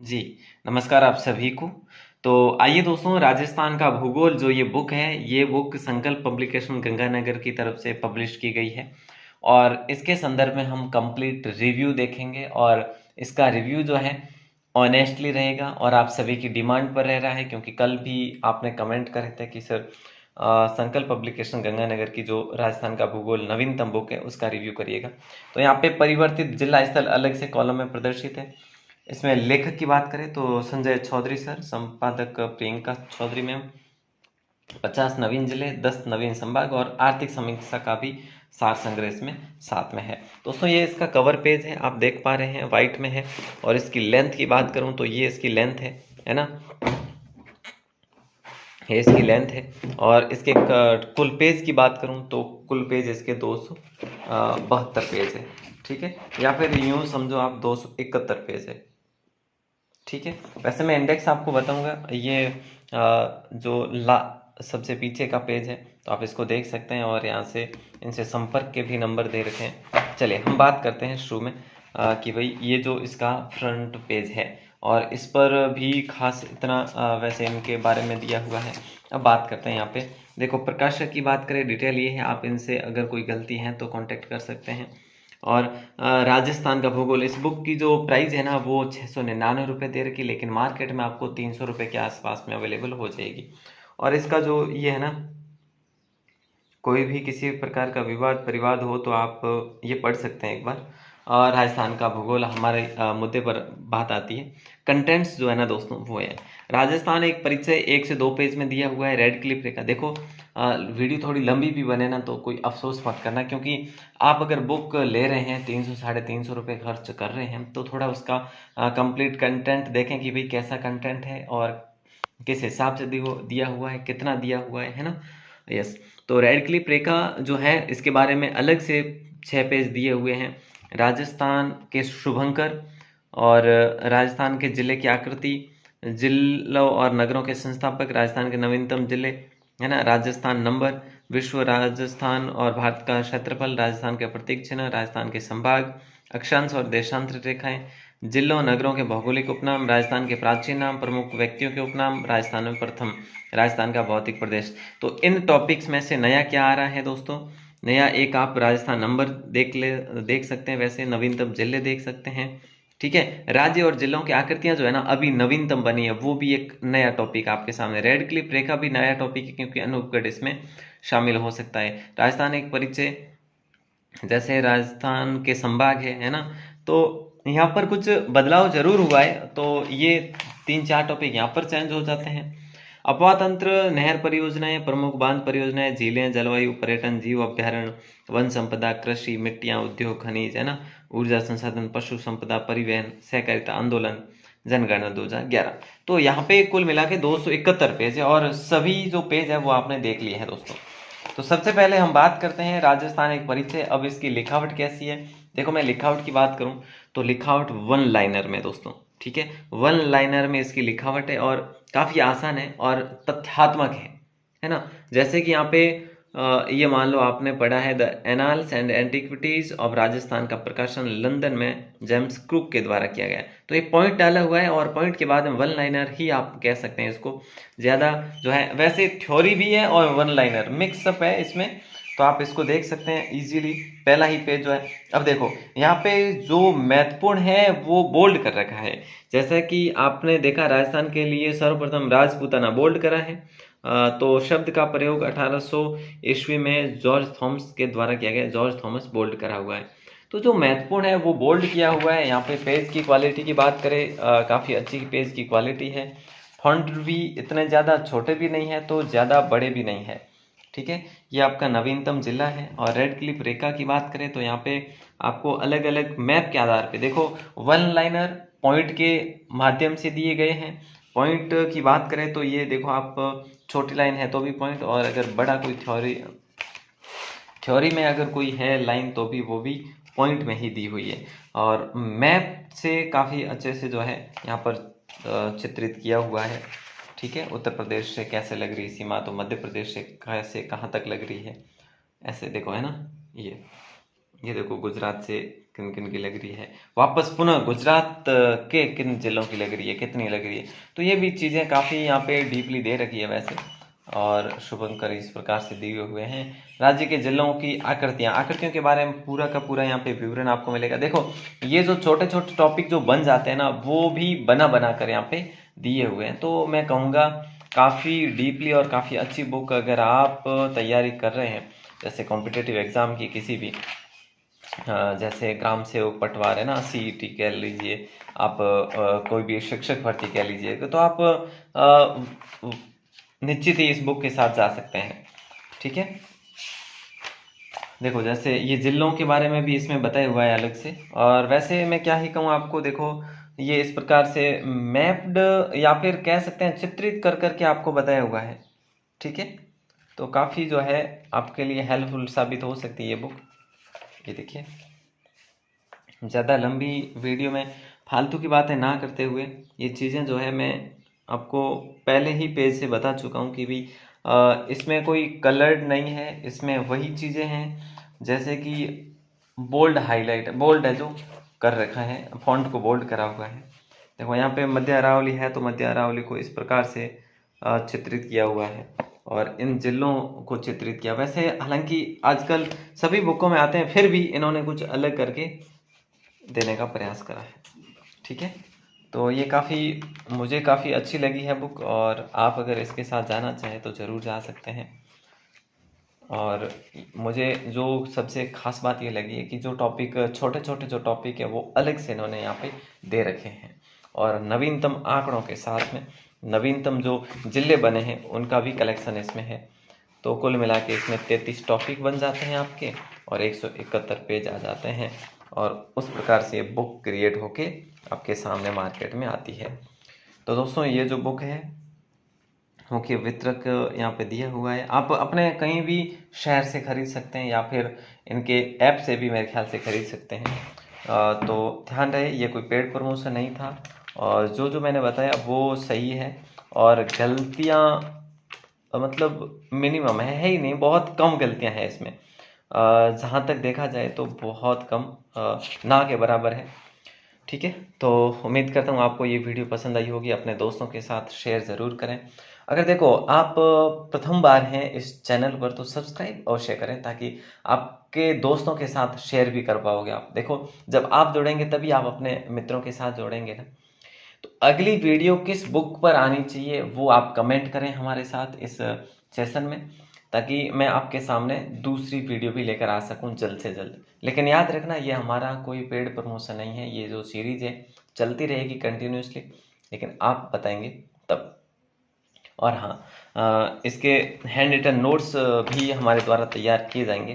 जी, नमस्कार आप सभी को। तो आइए दोस्तों, राजस्थान का भूगोल जो ये बुक है, ये बुक संकल्प पब्लिकेशन गंगानगर की तरफ से पब्लिश की गई है और इसके संदर्भ में हम कंप्लीट रिव्यू देखेंगे और इसका रिव्यू जो है ऑनेस्टली रहेगा और आप सभी की डिमांड पर रह रहा है, क्योंकि कल भी आपने कमेंट करे थे कि सर संकल्प पब्लिकेशन गंगानगर की जो राजस्थान का भूगोल नवीनतम बुक है उसका रिव्यू करिएगा। तो यहाँ पे परिवर्तित जिला स्थल अलग से कॉलम में प्रदर्शित है। इसमें लेखक की बात करें तो संजय चौधरी सर, संपादक प्रियंका चौधरी मैम, 50 नवीन जिले, 10 नवीन संभाग और आर्थिक समीक्षा का भी सार संग्रह इसमें साथ में है। दोस्तों ये इसका कवर पेज है, आप देख पा रहे हैं वाइट में है। और इसकी लेंथ की बात करूं तो ये इसकी लेंथ है ना, ये इसकी लेंथ है। और इसके कुल पेज की बात करूं तो कुल पेज इसके 272 पेज है, ठीक है, या फिर यूं समझो आप 271 पेज है, ठीक है। वैसे मैं इंडेक्स आपको बताऊंगा, ये जो सबसे पीछे का पेज है तो आप इसको देख सकते हैं और यहाँ से इनसे संपर्क के भी नंबर दे रखे हैं। चलिए हम बात करते हैं शुरू में कि भाई ये जो इसका फ्रंट पेज है और इस पर भी खास इतना वैसे इनके बारे में दिया हुआ है। अब बात करते हैं यहाँ पे, देखो प्रकाशक की बात करें, डिटेल ये है, आप इनसे अगर कोई गलती है तो कांटेक्ट कर सकते हैं। और राजस्थान का भूगोल, इस बुक की जो प्राइस है ना वो 699 रुपये दे रखी, लेकिन मार्केट में आपको 300 रुपये के आसपास में अवेलेबल हो जाएगी। और इसका जो ये है ना, कोई भी किसी प्रकार का विवाद परिवाद हो तो आप ये पढ़ सकते हैं एक बार। और राजस्थान का भूगोल हमारे मुद्दे पर बात आती है। कंटेंट्स जो है ना दोस्तों वो है, राजस्थान एक परिचय 1 से 2 पेज में दिया हुआ है, रेड क्लिप रेखा। देखो वीडियो थोड़ी लंबी भी बने ना तो कोई अफसोस मत करना, क्योंकि आप अगर बुक ले रहे हैं 300 350 रुपये खर्च कर रहे हैं तो थोड़ा उसका कंप्लीट कंटेंट देखें कि भाई कैसा कंटेंट है और किस हिसाब से दिया हुआ है, कितना दिया हुआ है ना। यस, तो रेड क्लिप रेखा जो है इसके बारे में अलग से 6 पेज दिए हुए हैं। राजस्थान के शुभंकर और राजस्थान के जिले की आकृति, जिलों और नगरों के संस्थापक, राजस्थान के नवीनतम जिले है ना, राजस्थान नंबर, विश्व राजस्थान और भारत का क्षेत्रफल, राजस्थान के प्रतीक चिन्ह, राजस्थान के संभाग, अक्षांश और देशांतर रेखाएं, जिलों नगरों के भौगोलिक उपनाम, राजस्थान के प्राचीन नाम, प्रमुख व्यक्तियों के उपनाम, राजस्थान में प्रथम, राजस्थान का भौतिक प्रदेश। तो इन टॉपिक्स में से नया क्या आ रहा है दोस्तों, नया एक आप राजस्थान नंबर देख सकते हैं, वैसे नवीनतम जिले देख सकते हैं, ठीक है। राज्य और जिलों की आकृतियां जो है ना अभी नवीनतम बनी है, वो भी एक नया टॉपिक आपके सामने। रेड क्लिप रेखा भी नया टॉपिक है, क्योंकि अनूपगढ़ इसमें शामिल हो सकता है। राजस्थान एक परिचय, जैसे राजस्थान के संभाग है ना, तो यहाँ पर कुछ बदलाव जरूर हुआ है। तो ये 3-4 टॉपिक यहाँ पर चेंज हो जाते हैं। अपवाह तंत्र, नहर परियोजनाएं, प्रमुख बांध परियोजनाएं, झीलें, जलवायु, पर्यटन, जीव अभ्यारण्य, वन संपदा, कृषि, मिट्टियां, उद्योग, खनिज है ना, ऊर्जा संसाधन, पशु संपदा, परिवहन, सहकारिता आंदोलन, जनगणना 2011। तो यहाँ पे कुल मिला के 271 पेज है और सभी जो पेज है वो आपने देख लिए हैं दोस्तों। तो सबसे पहले हम बात करते हैं राजस्थान एक परिचय। अब इसकी लिखावट कैसी है, देखो मैं लिखावट की बात करूं तो लिखावट वन लाइनर में दोस्तों, ठीक है, वन लाइनर में इसकी लिखावट है और काफी आसान है और तथ्यात्मक है ना। जैसे कि यहाँ पे ये मान लो आपने पढ़ा है the annals and antiquities of Rajasthan का प्रकाशन लंदन में जेम्स क्रूक के द्वारा किया गया है। तो एक पॉइंट डाला हुआ है और पॉइंट के बाद में वन लाइनर ही आप कह सकते हैं इसको, ज्यादा जो है वैसे थ्योरी भी है और वन लाइनर मिक्सअप है इसमें। तो आप इसको देख सकते हैं इजीली, पहला ही पेज जो है। अब देखो यहाँ पे जो महत्वपूर्ण है वो बोल्ड कर रखा है, जैसा कि आपने देखा राजस्थान के लिए सर्वप्रथम राजपूताना बोल्ड करा है। तो शब्द का प्रयोग 1800 ईस्वी में जॉर्ज थॉमस के द्वारा किया गया, जॉर्ज थॉमस बोल्ड करा हुआ है। तो जो महत्वपूर्ण है वो बोल्ड किया हुआ है। यहाँ पे पेज की क्वालिटी की बात करें, काफ़ी अच्छी पेज की क्वालिटी है। फॉन्ट भी इतने ज़्यादा छोटे भी नहीं है तो ज़्यादा बड़े भी नहीं है, ठीक है। ये आपका नवीनतम जिला है। और रेड क्लिप रेखा की बात करें तो यहाँ पे आपको अलग अलग मैप के आधार पे देखो वन लाइनर पॉइंट के माध्यम से दिए गए हैं। पॉइंट की बात करें तो ये देखो आप, छोटी लाइन है तो भी पॉइंट, और अगर बड़ा कोई थ्योरी में अगर कोई है लाइन तो भी वो भी पॉइंट में ही दी हुई है। और मैप से काफ़ी अच्छे से जो है यहाँ पर चित्रित किया हुआ है, ठीक है। उत्तर प्रदेश से कैसे लग रही सीमा, तो मध्य प्रदेश से कैसे कहाँ तक लग रही है, ऐसे देखो है ना। ये देखो गुजरात से किन किन की लग रही है, वापस पुनः गुजरात के किन जिलों की लग रही है, कितनी लग रही है। तो ये भी चीज़ें काफ़ी यहाँ पे डीपली दे रखी है वैसे, और शुभंकर इस प्रकार से दिए हुए हैं। राज्य के जिलों की आकृतियों के बारे में पूरा का पूरा यहाँ पे विवरण आपको मिलेगा। देखो ये जो छोटे छोटे टॉपिक जो बन जाते हैं ना, वो भी बना कर यहाँ पे दिए हुए हैं। तो मैं कहूँगा काफ़ी डीपली और काफ़ी अच्छी बुक अगर आप तैयारी कर रहे हैं, जैसे कॉम्पिटिटिव एग्ज़ाम की किसी भी, जैसे ग्राम सेवक पटवार है ना, सीईटी कह लीजिए आप, कोई भी शिक्षक भर्ती कह लीजिए, तो आप निश्चित ही इस बुक के साथ जा सकते हैं। ठीक है, देखो जैसे ये जिलों के बारे में भी इसमें बताया हुआ है अलग से, और वैसे मैं क्या ही कहूँ आपको, देखो ये इस प्रकार से मैप्ड या फिर कह सकते हैं चित्रित कर करके आपको बताया हुआ है। ठीक है, तो काफ़ी जो है आपके लिए हेल्पफुल साबित हो सकती है ये बुक। ये देखिए, ज़्यादा लंबी वीडियो में फालतू की बातें ना करते हुए ये चीज़ें जो है मैं आपको पहले ही पेज से बता चुका हूँ कि भी इसमें कोई कलर्ड नहीं है, इसमें वही चीज़ें हैं जैसे कि बोल्ड हाईलाइट, बोल्ड है जो कर रखा है, फॉन्ट को बोल्ड करा हुआ है। देखो यहाँ पे मध्य अरावली है, तो मध्य अरावली को इस प्रकार से चित्रित किया हुआ है और इन जिलों को चित्रित किया। वैसे हालांकि आजकल सभी बुकों में आते हैं, फिर भी इन्होंने कुछ अलग करके देने का प्रयास करा है। ठीक है, तो ये मुझे काफ़ी अच्छी लगी है बुक, और आप अगर इसके साथ जाना चाहें तो ज़रूर जा सकते हैं। और मुझे जो सबसे ख़ास बात ये लगी है कि जो टॉपिक, छोटे छोटे जो टॉपिक है वो अलग से इन्होंने यहाँ पे दे रखे हैं, और नवीनतम आंकड़ों के साथ में नवीनतम जो जिले बने हैं उनका भी कलेक्शन इसमें है। तो कुल मिला के इसमें 33 टॉपिक बन जाते हैं आपके, और 171 पेज आ जाते हैं, और उस प्रकार से बुक क्रिएट होके आपके सामने मार्केट में आती है। तो दोस्तों ये जो बुक है मुख्य वितरक यहाँ पे दिया हुआ है, आप अपने कहीं भी शहर से खरीद सकते हैं या फिर इनके ऐप से भी मेरे ख्याल से खरीद सकते हैं। तो ध्यान रहे ये कोई पेड प्रमोशन नहीं था, और जो मैंने बताया वो सही है, और गलतियाँ मतलब मिनिमम है ही नहीं, बहुत कम गलतियाँ हैं इसमें। जहाँ तक देखा जाए तो बहुत कम, ना के बराबर है। ठीक है, तो उम्मीद करता हूँ आपको ये वीडियो पसंद आई होगी। अपने दोस्तों के साथ शेयर ज़रूर करें। अगर देखो आप प्रथम बार हैं इस चैनल पर तो सब्सक्राइब अवश्य करें, ताकि आपके दोस्तों के साथ शेयर भी कर पाओगे आप। देखो जब आप जुड़ेंगे तभी आप अपने मित्रों के साथ जोड़ेंगे ना। तो अगली वीडियो किस बुक पर आनी चाहिए वो आप कमेंट करें हमारे साथ इस सेशन में, ताकि मैं आपके सामने दूसरी वीडियो भी लेकर आ सकूं जल्द से जल्द। लेकिन याद रखना ये हमारा कोई पेड प्रमोशन नहीं है, ये जो सीरीज़ है चलती रहेगी कंटिन्यूसली, लेकिन आप बताएंगे तब। और हाँ, इसके हैंड रिटन नोट्स भी हमारे द्वारा तैयार किए जाएंगे,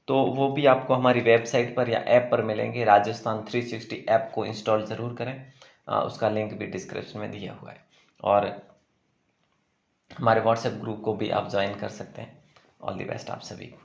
तो वो भी आपको हमारी वेबसाइट पर या ऐप पर मिलेंगे। राजस्थान 360 ऐप को इंस्टॉल ज़रूर करें, उसका लिंक भी डिस्क्रिप्शन में दिया हुआ है, और हमारे व्हाट्सएप ग्रुप को भी आप ज्वाइन कर सकते हैं। ऑल द बेस्ट आप सभी को।